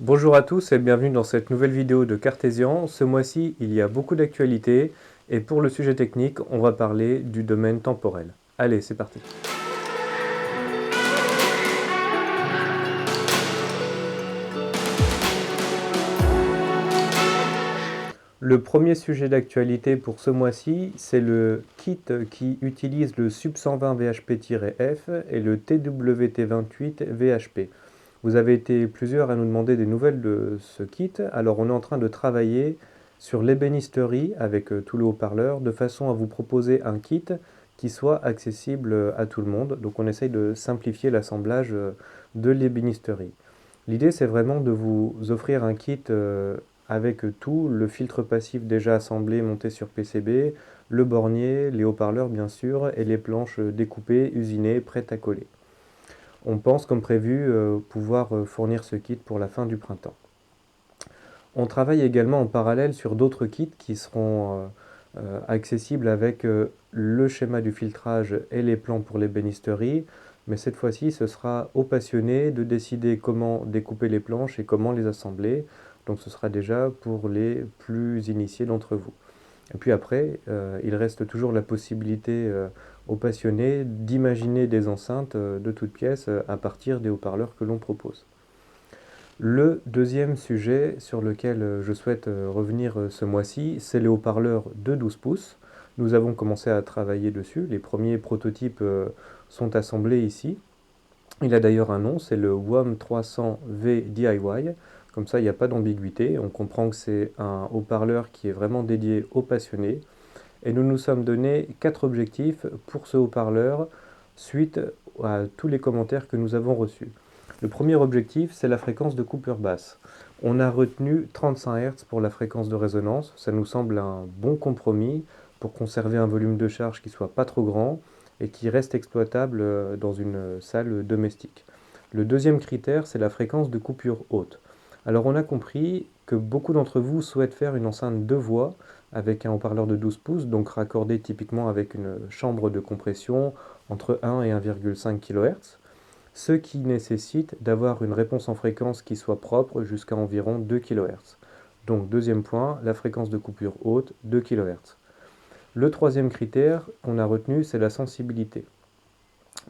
Bonjour à tous et bienvenue dans cette nouvelle vidéo de Cartesian. Ce mois-ci, il y a beaucoup d'actualités et pour le sujet technique, on va parler du domaine temporel. Allez, c'est parti. Le premier sujet d'actualité pour ce mois-ci, c'est le kit qui utilise le Sub 120 VHP-F et le TWT28 VHP. Vous avez été plusieurs à nous demander des nouvelles de ce kit, alors on est en train de travailler sur l'ébénisterie avec tous les haut-parleurs de façon à vous proposer un kit qui soit accessible à tout le monde. Donc on essaye de simplifier l'assemblage de l'ébénisterie. L'idée c'est vraiment de vous offrir un kit avec tout, le filtre passif déjà assemblé monté sur PCB, le bornier, les haut-parleurs bien sûr, et les planches découpées, usinées, prêtes à coller. On pense, comme prévu, pouvoir fournir ce kit pour la fin du printemps. On travaille également en parallèle sur d'autres kits qui seront accessibles avec le schéma du filtrage et les plans pour l'ébénisterie, mais cette fois-ci, ce sera aux passionnés de décider comment découper les planches et comment les assembler. Donc ce sera déjà pour les plus initiés d'entre vous. Et puis après, il reste toujours la possibilité aux passionnés d'imaginer des enceintes de toutes pièces à partir des haut-parleurs que l'on propose. Le deuxième sujet sur lequel je souhaite revenir ce mois-ci, c'est les haut-parleurs de 12 pouces. Nous avons commencé à travailler dessus. Les premiers prototypes sont assemblés ici. Il a d'ailleurs un nom, c'est le WOM 300V DIY. Comme ça, il n'y a pas d'ambiguïté. On comprend que c'est un haut-parleur qui est vraiment dédié aux passionnés. Et nous nous sommes donné 4 objectifs pour ce haut-parleur suite à tous les commentaires que nous avons reçus. Le premier objectif, c'est la fréquence de coupure basse. On a retenu 35 Hz pour la fréquence de résonance. Ça nous semble un bon compromis pour conserver un volume de charge qui ne soit pas trop grand et qui reste exploitable dans une salle domestique. Le deuxième critère, c'est la fréquence de coupure haute. Alors on a compris que beaucoup d'entre vous souhaitent faire une enceinte 2 voix avec un haut-parleur de 12 pouces, donc raccordé typiquement avec une chambre de compression entre 1 et 1,5 kHz, ce qui nécessite d'avoir une réponse en fréquence qui soit propre jusqu'à environ 2 kHz. Donc deuxième point, la fréquence de coupure haute, 2 kHz. Le troisième critère qu'on a retenu, c'est la sensibilité.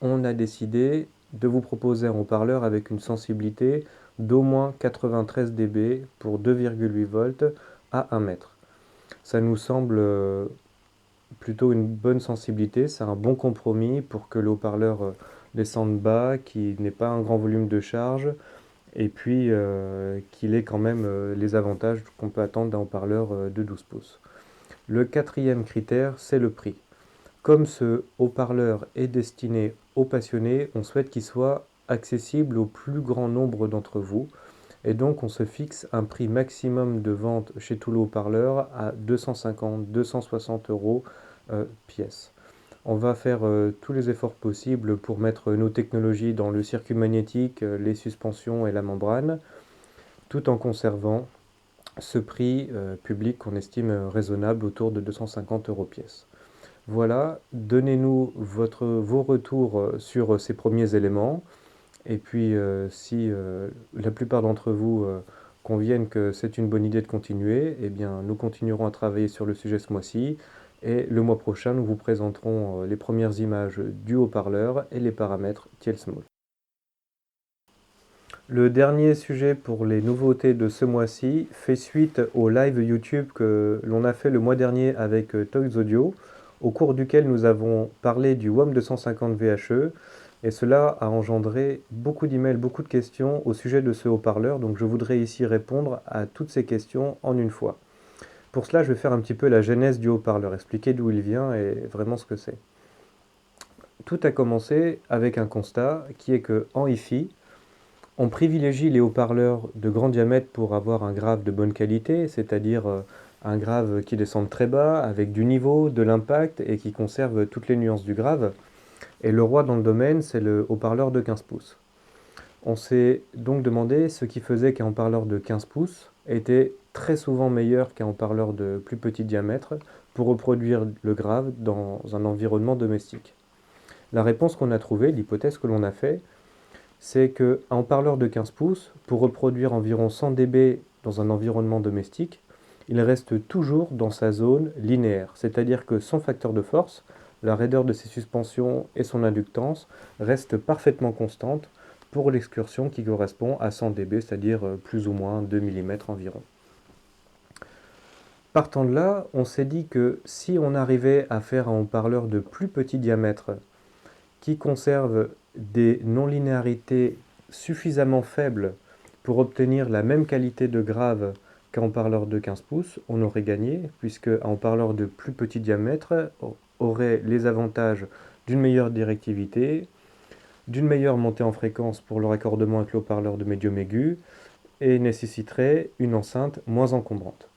On a décidé de vous proposer un haut-parleur avec une sensibilité d'au moins 93 dB pour 2,8 volts à 1 mètre. Ça nous semble plutôt une bonne sensibilité, c'est un bon compromis pour que le haut-parleur descende bas, qu'il n'ait pas un grand volume de charge et puis qu'il ait quand même les avantages qu'on peut attendre d'un haut-parleur de 12 pouces. Le quatrième critère, c'est le prix. Comme ce haut-parleur est destiné aux passionnés, on souhaite qu'il soit accessible au plus grand nombre d'entre vous. Et donc on se fixe un prix maximum de vente chez tous les haut-parleurs à 250-260 euros pièce. On va faire tous les efforts possibles pour mettre nos technologies dans le circuit magnétique, les suspensions et la membrane, tout en conservant ce prix public qu'on estime raisonnable autour de 250 euros pièce. Voilà, donnez-nous vos retours sur ces premiers éléments. Et puis, si la plupart d'entre vous conviennent que c'est une bonne idée de continuer, eh bien, nous continuerons à travailler sur le sujet ce mois-ci. Et le mois prochain, nous vous présenterons les premières images du haut-parleur et les paramètres Thiel-Small. Le dernier sujet pour les nouveautés de ce mois-ci fait suite au live YouTube que l'on a fait le mois dernier avec Toys Audio, au cours duquel nous avons parlé du WOM 250 VHE, et cela a engendré beaucoup d'emails, beaucoup de questions au sujet de ce haut-parleur, donc je voudrais ici répondre à toutes ces questions en une fois. Pour cela, je vais faire un petit peu la genèse du haut-parleur, expliquer d'où il vient et vraiment ce que c'est. Tout a commencé avec un constat qui est que en hi-fi, on privilégie les haut-parleurs de grand diamètre pour avoir un grave de bonne qualité, c'est-à-dire un grave qui descend très bas, avec du niveau, de l'impact et qui conserve toutes les nuances du grave. Et le roi dans le domaine, c'est le haut-parleur de 15 pouces. On s'est donc demandé ce qui faisait qu'un haut-parleur de 15 pouces était très souvent meilleur qu'un haut-parleur de plus petit diamètre pour reproduire le grave dans un environnement domestique. La réponse qu'on a trouvée, l'hypothèse que l'on a fait, c'est qu'un haut-parleur de 15 pouces, pour reproduire environ 100 dB dans un environnement domestique, il reste toujours dans sa zone linéaire, c'est-à-dire que son facteur de force, la raideur de ses suspensions et son inductance restent parfaitement constantes pour l'excursion qui correspond à 100 dB, c'est-à-dire plus ou moins 2 mm environ. Partant de là, on s'est dit que si on arrivait à faire un haut-parleur de plus petit diamètre qui conserve des non-linéarités suffisamment faibles pour obtenir la même qualité de grave qu'un haut-parleur de 15 pouces, on aurait gagné, puisque un haut-parleur de plus petit diamètre aurait les avantages d'une meilleure directivité, d'une meilleure montée en fréquence pour le raccordement avec le haut-parleur de médium aigu, et nécessiterait une enceinte moins encombrante.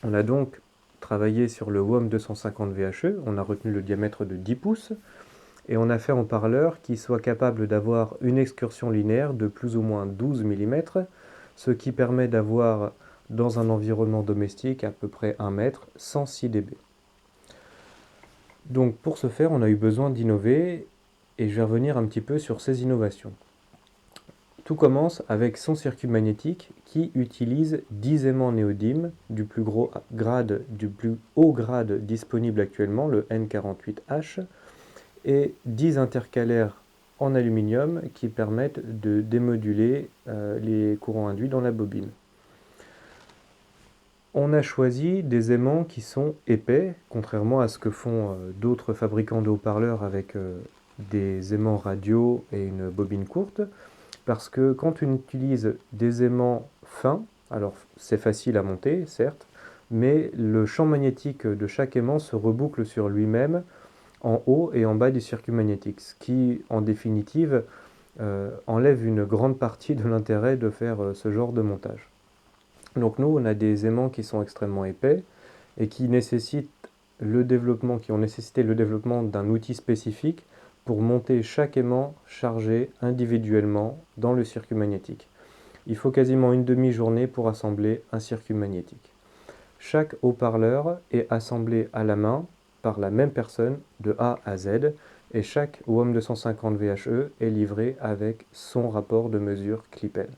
On a donc travaillé sur le WOM 250 VHE, on a retenu le diamètre de 10 pouces, et on a fait un haut-parleur qui soit capable d'avoir une excursion linéaire de plus ou moins 12 mm, ce qui permet d'avoir dans un environnement domestique à peu près 1 mètre, 106 dB. Donc pour ce faire, on a eu besoin d'innover, et je vais revenir un petit peu sur ces innovations. Tout commence avec son circuit magnétique qui utilise 10 aimants néodyme du plus haut grade disponible actuellement, le N48H, et 10 intercalaires en aluminium qui permettent de démoduler les courants induits dans la bobine. On a choisi des aimants qui sont épais, contrairement à ce que font d'autres fabricants de haut-parleurs avec des aimants radiaux et une bobine courte, parce que quand on utilise des aimants fins, alors c'est facile à monter, certes, mais le champ magnétique de chaque aimant se reboucle sur lui-même en haut et en bas du circuit magnétique, ce qui, en définitive, enlève une grande partie de l'intérêt de faire ce genre de montage. Donc nous, on a des aimants qui sont extrêmement épais et qui ont nécessité le développement d'un outil spécifique pour monter chaque aimant chargé individuellement dans le circuit magnétique. Il faut quasiment une demi-journée pour assembler un circuit magnétique. Chaque haut-parleur est assemblé à la main par la même personne de A à Z, et chaque WOM 250 VHE est livré avec son rapport de mesure Clipel.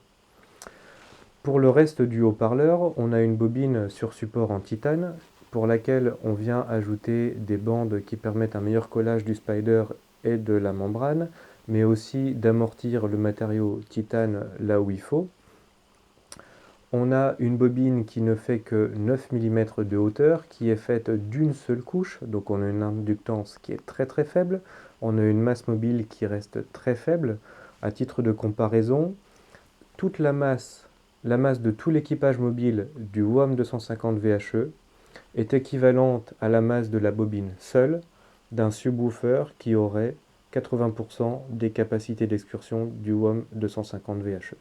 Pour le reste du haut-parleur, on a une bobine sur support en titane pour laquelle on vient ajouter des bandes qui permettent un meilleur collage du spider et de la membrane, mais aussi d'amortir le matériau titane là où il faut. On a une bobine qui ne fait que 9 mm de hauteur, qui est faite d'une seule couche, donc on a une inductance qui est très très faible, on a une masse mobile qui reste très faible. À titre de comparaison, toute la masse de tout l'équipage mobile du WOM 250 VHE est équivalente à la masse de la bobine seule d'un subwoofer qui aurait 80% des capacités d'excursion du WOM 250 VHE.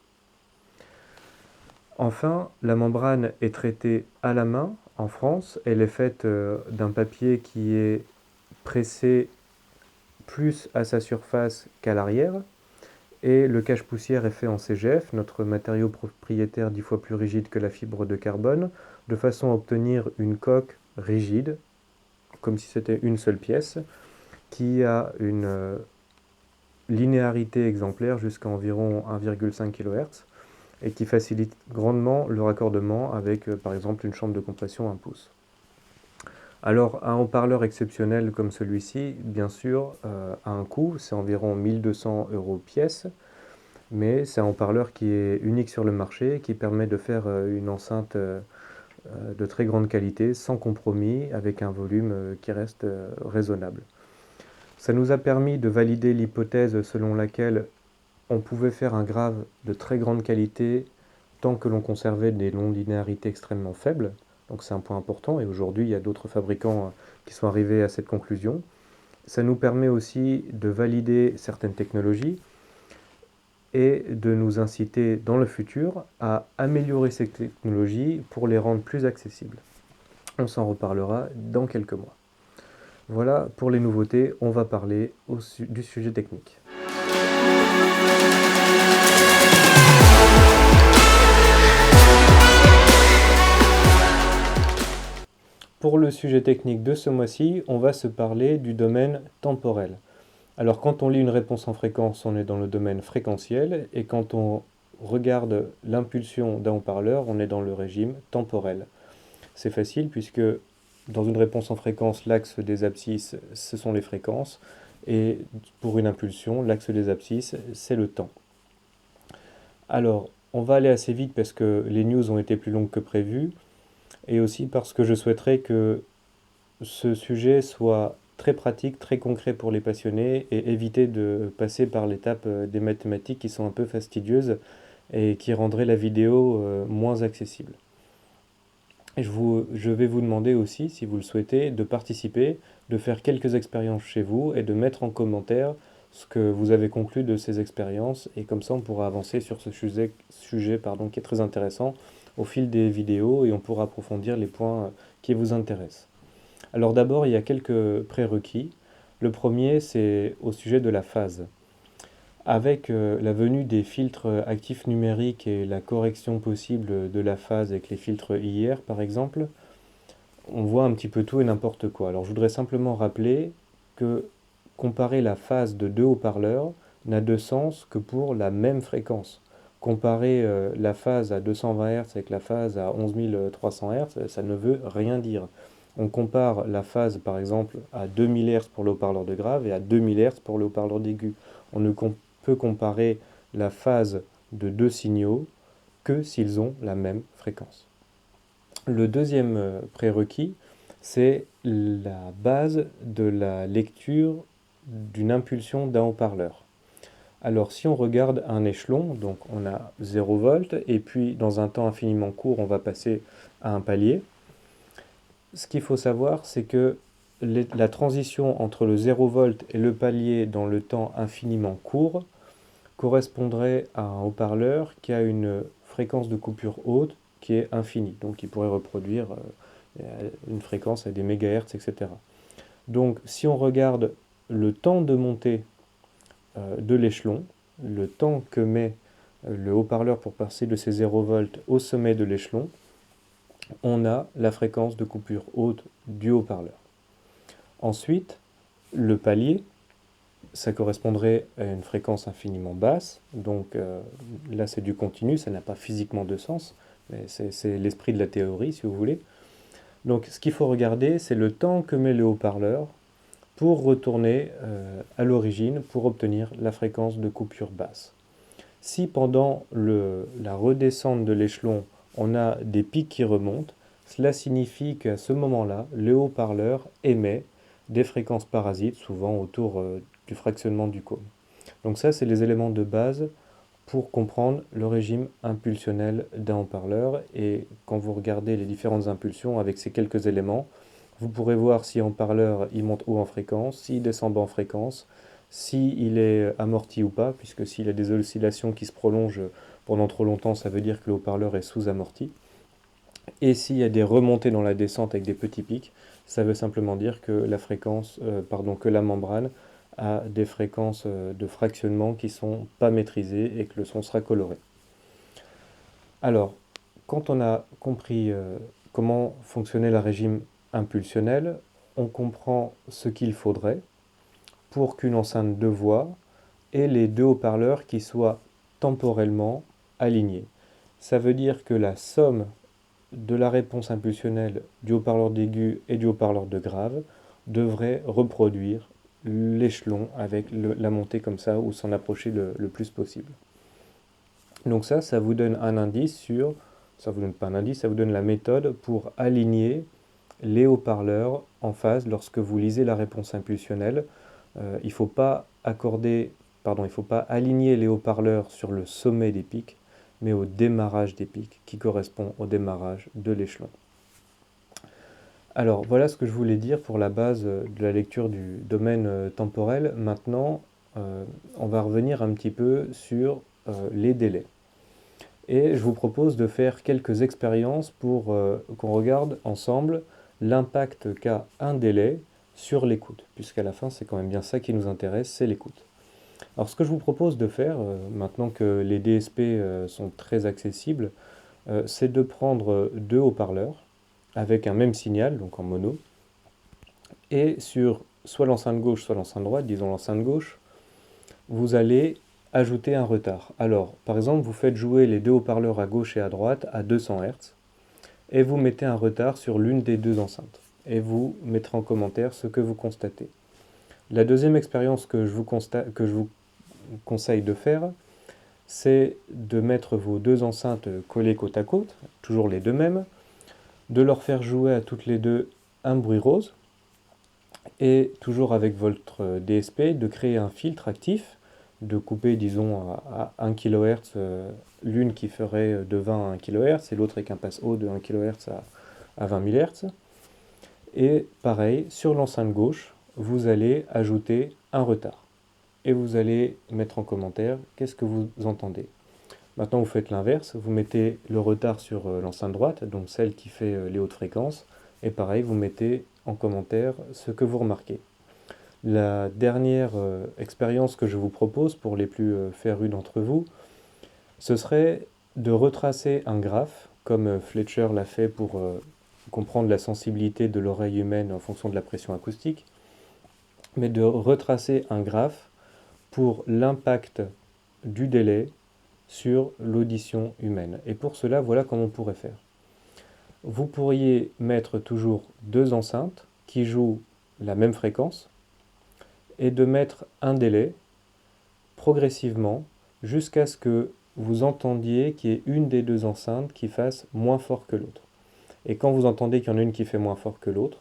Enfin, la membrane est traitée à la main en France. Elle est faite d'un papier qui est pressé plus à sa surface qu'à l'arrière. Et le cache-poussière est fait en CGF, notre matériau propriétaire 10 fois plus rigide que la fibre de carbone, de façon à obtenir une coque rigide, comme si c'était une seule pièce, qui a une linéarité exemplaire jusqu'à environ 1,5 kHz et qui facilite grandement le raccordement avec par exemple une chambre de compression 1 pouce. Alors un haut-parleur exceptionnel comme celui-ci, bien sûr, a un coût, c'est environ 1 200 € pièce, mais c'est un haut-parleur qui est unique sur le marché, qui permet de faire une enceinte de très grande qualité, sans compromis, avec un volume qui reste raisonnable. Ça nous a permis de valider l'hypothèse selon laquelle on pouvait faire un grave de très grande qualité tant que l'on conservait des non-linéarités extrêmement faibles. Donc c'est un point important, et aujourd'hui il y a d'autres fabricants qui sont arrivés à cette conclusion. Ça nous permet aussi de valider certaines technologies et de nous inciter dans le futur à améliorer ces technologies pour les rendre plus accessibles. On s'en reparlera dans quelques mois. Voilà pour les nouveautés, on va parler du sujet technique. Pour le sujet technique de ce mois-ci, on va se parler du domaine temporel. Alors quand on lit une réponse en fréquence, on est dans le domaine fréquentiel, et quand on regarde l'impulsion d'un haut-parleur, on est dans le régime temporel. C'est facile puisque dans une réponse en fréquence, l'axe des abscisses, ce sont les fréquences, et pour une impulsion, l'axe des abscisses, c'est le temps. Alors, on va aller assez vite parce que les news ont été plus longues que prévu, et aussi parce que je souhaiterais que ce sujet soit très pratique, très concret pour les passionnés, et éviter de passer par l'étape des mathématiques qui sont un peu fastidieuses et qui rendraient la vidéo moins accessible. Et je vais vous demander aussi, si vous le souhaitez, de participer, de faire quelques expériences chez vous et de mettre en commentaire ce que vous avez conclu de ces expériences. Et comme ça, on pourra avancer sur ce sujet qui est très intéressant au fil des vidéos, et on pourra approfondir les points qui vous intéressent. Alors d'abord, il y a quelques prérequis. Le premier, c'est au sujet de la phase. Avec la venue des filtres actifs numériques et la correction possible de la phase avec les filtres IR par exemple, on voit un petit peu tout et n'importe quoi. Alors je voudrais simplement rappeler que comparer la phase de deux haut-parleurs n'a de sens que pour la même fréquence. Comparer la phase à 220 Hz avec la phase à 11 300 Hz, ça ne veut rien dire. On compare la phase par exemple à 2000 Hz pour le haut-parleur de grave et à 2000 Hz pour le haut-parleur d'aigu. On ne peut comparer la phase de deux signaux que s'ils ont la même fréquence. Le deuxième prérequis, c'est la base de la lecture d'une impulsion d'un haut-parleur. Alors si on regarde un échelon, donc on a 0 volts, et puis dans un temps infiniment court, on va passer à un palier. Ce qu'il faut savoir, c'est que la transition entre le 0 volt et le palier dans le temps infiniment court correspondrait à un haut-parleur qui a une fréquence de coupure haute qui est infinie, donc qui pourrait reproduire une fréquence à des mégahertz, etc. Donc si on regarde le temps de montée de l'échelon, le temps que met le haut-parleur pour passer de ces 0 volts au sommet de l'échelon, on a la fréquence de coupure haute du haut-parleur. Ensuite, le palier, ça correspondrait à une fréquence infiniment basse, donc là c'est du continu, ça n'a pas physiquement de sens, mais c'est l'esprit de la théorie si vous voulez. Donc ce qu'il faut regarder, c'est le temps que met le haut-parleur pour retourner à l'origine pour obtenir la fréquence de coupure basse. Si pendant la redescente de l'échelon, on a des pics qui remontent, cela signifie qu'à ce moment-là, le haut-parleur émet des fréquences parasites, souvent autour du fractionnement du cône. Donc ça, c'est les éléments de base pour comprendre le régime impulsionnel d'un haut-parleur. Et quand vous regardez les différentes impulsions avec ces quelques éléments, vous pourrez voir si un haut-parleur il monte haut en fréquence, s'il descend bas en fréquence, s'il est amorti ou pas, puisque s'il a des oscillations qui se prolongent pendant trop longtemps, ça veut dire que le haut-parleur est sous-amorti. Et s'il y a des remontées dans la descente avec des petits pics, ça veut simplement dire que que la membrane a des fréquences de fractionnement qui ne sont pas maîtrisées et que le son sera coloré. Alors, quand on a compris comment fonctionnait le régime impulsionnel, on comprend ce qu'il faudrait pour qu'une enceinte de voix ait les deux haut-parleurs qui soient temporellement alignés. Ça veut dire que la somme de la réponse impulsionnelle du haut-parleur d'aigu et du haut-parleur de grave devrait reproduire l'échelon avec la montée comme ça ou s'en approcher le plus possible. Donc ça vous donne un indice sur, ça vous donne pas un indice, ça vous donne la méthode pour aligner les haut-parleurs en phase lorsque vous lisez la réponse impulsionnelle. Il ne faut pas aligner les haut-parleurs sur le sommet des pics, mais au démarrage des pics, qui correspond au démarrage de l'échelon. Alors voilà ce que je voulais dire pour la base de la lecture du domaine temporel. Maintenant, on va revenir un petit peu sur les délais. Et je vous propose de faire quelques expériences pour qu'on regarde ensemble l'impact qu'a un délai sur l'écoute, puisqu'à la fin c'est quand même bien ça qui nous intéresse, c'est l'écoute. Alors ce que je vous propose de faire, maintenant que les DSP sont très accessibles, c'est de prendre deux haut-parleurs avec un même signal, donc en mono, et sur soit l'enceinte gauche, soit l'enceinte droite, disons l'enceinte gauche, vous allez ajouter un retard. Alors, par exemple, vous faites jouer les deux haut-parleurs à gauche et à droite à 200 Hz, et vous mettez un retard sur l'une des deux enceintes. Et vous mettrez en commentaire ce que vous constatez. La deuxième expérience que je vous conseille de faire, c'est de mettre vos deux enceintes collées côte à côte, toujours les deux mêmes, de leur faire jouer à toutes les deux un bruit rose, et toujours avec votre DSP, de créer un filtre actif, de couper disons à 1 kHz, l'une qui ferait de 20 à 1 kHz et l'autre avec un passe haut de 1 kHz à 20 000 Hz. Et pareil, sur l'enceinte gauche, vous allez ajouter un retard. Et vous allez mettre en commentaire qu'est-ce que vous entendez. Maintenant, vous faites l'inverse, vous mettez le retard sur l'enceinte droite, donc celle qui fait les hautes fréquences, et pareil, vous mettez en commentaire ce que vous remarquez. La dernière expérience que je vous propose pour les plus férus d'entre vous, ce serait de retracer un graphe, comme Fletcher l'a fait pour comprendre la sensibilité de l'oreille humaine en fonction de la pression acoustique, mais de retracer un graphe pour l'impact du délai sur l'audition humaine. Et pour cela, voilà comment on pourrait faire. Vous pourriez mettre toujours deux enceintes qui jouent la même fréquence et de mettre un délai progressivement jusqu'à ce que vous entendiez qu'il y ait une des deux enceintes qui fasse moins fort que l'autre. Et quand vous entendez qu'il y en a une qui fait moins fort que l'autre,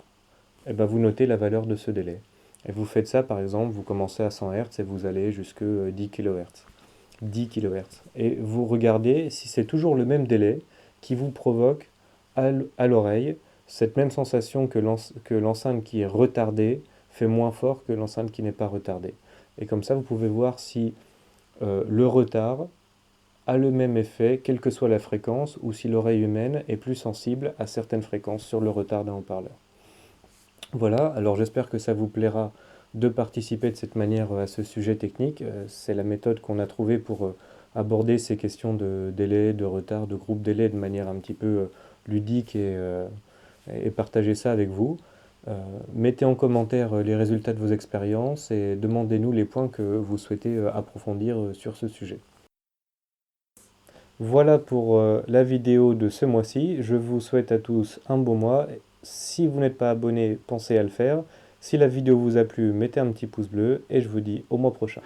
eh ben vous notez la valeur de ce délai. Et vous faites ça, par exemple, vous commencez à 100 Hz et vous allez jusqu'à 10 kHz. 10 kHz. Et vous regardez si c'est toujours le même délai qui vous provoque à l'oreille cette même sensation que l'enceinte qui est retardée fait moins fort que l'enceinte qui n'est pas retardée. Et comme ça, vous pouvez voir si le retard a le même effet, quelle que soit la fréquence, ou si l'oreille humaine est plus sensible à certaines fréquences sur le retard d'un haut-parleur. Voilà, alors j'espère que ça vous plaira de participer de cette manière à ce sujet technique. C'est la méthode qu'on a trouvée pour aborder ces questions de délai, de retard, de groupe délai de manière un petit peu ludique et partager ça avec vous. Mettez en commentaire les résultats de vos expériences et demandez-nous les points que vous souhaitez approfondir sur ce sujet. Voilà pour la vidéo de ce mois-ci. Je vous souhaite à tous un bon mois. Si vous n'êtes pas abonné, pensez à le faire. Si la vidéo vous a plu, mettez un petit pouce bleu et je vous dis au mois prochain.